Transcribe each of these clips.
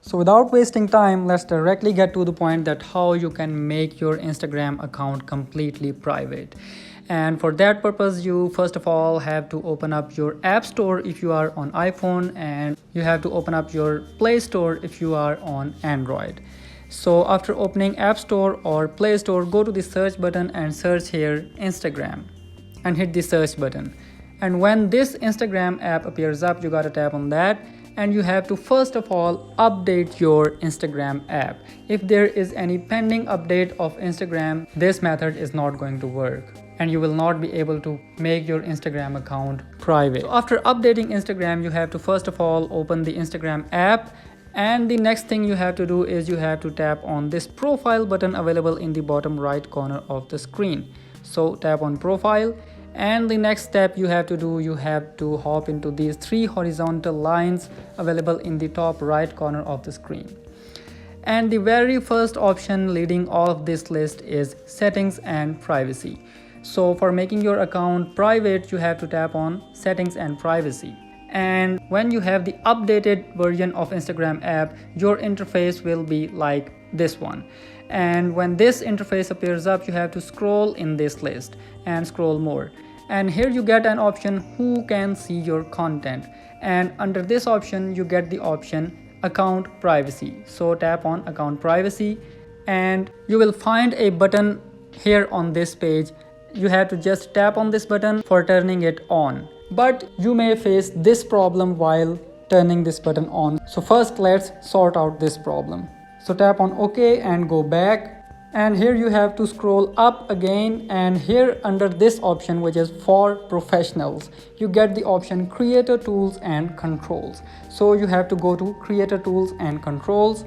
So without wasting time, let's directly get to the point that how you can make your Instagram account completely private. And for that purpose, you first of all have to open up your App Store if you are on iPhone, and you have to open up your Play Store if you are on Android. So after opening App Store or Play Store, go to the search button and search here Instagram and hit the search button. And when this Instagram app appears up, you gotta tap on that, and you have to first of all update your Instagram app. If there is any pending update of Instagram, this method is not going to work and you will not be able to make your Instagram account private. So after updating Instagram, you have to first of all open the Instagram app, and the next thing you have to do is you have to tap on this profile button available in the bottom right corner of the screen. So tap on profile, and the next step you have to do, you have to hop into these three horizontal lines available in the top right corner of the screen. And the very first option leading all of this list is settings and privacy. So for making your account private, you have to tap on settings and privacy. And when you have the updated version of Instagram app, your interface will be like this one. And when this interface appears up, you have to scroll in this list and scroll more. And here you get an option who can see your content. And under this option, you get the option account privacy. So tap on account privacy, and you will find a button here on this page. You have to just tap on this button for turning it on. But you may face this problem while turning this button on. So first let's sort out this problem. So tap on OK and go back. And here you have to scroll up again, and here under this option, which is for professionals, you get the option creator tools and controls. So you have to go to creator tools and controls,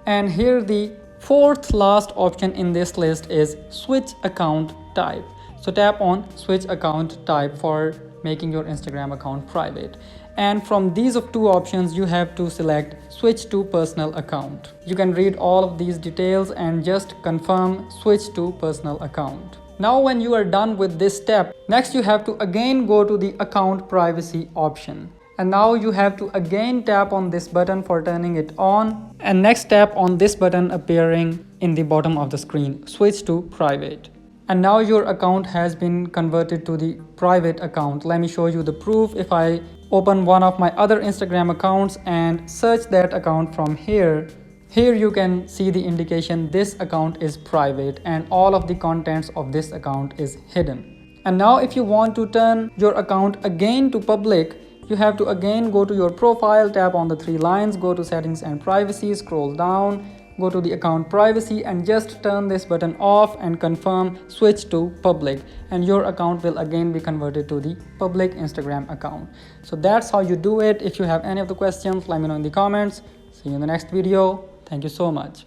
and here the fourth last option in this list is switch account type. So tap on switch account type for making your Instagram account private. And from these of two options, you have to select switch to personal account. You can read all of these details and just confirm switch to personal account. Now when you are done with this step, next you have to again go to the account privacy option. And now you have to again tap on this button for turning it on, and next tap on this button appearing in the bottom of the screen, switch to private. And now your account has been converted to the private account. Let me show you the proof. If I open one of my other Instagram accounts and search that account from here you can see the indication this account is private and all of the contents of this account is hidden. And now if you want to turn your account again to public, you have to again go to your profile, tap on the three lines, go to settings and privacy, scroll down, go to the account privacy, and just turn this button off and confirm switch to public, and your account will again be converted to the public Instagram account. So that's how you do it. If you have any of the questions, let me know in the comments. See you in the next video. Thank you so much.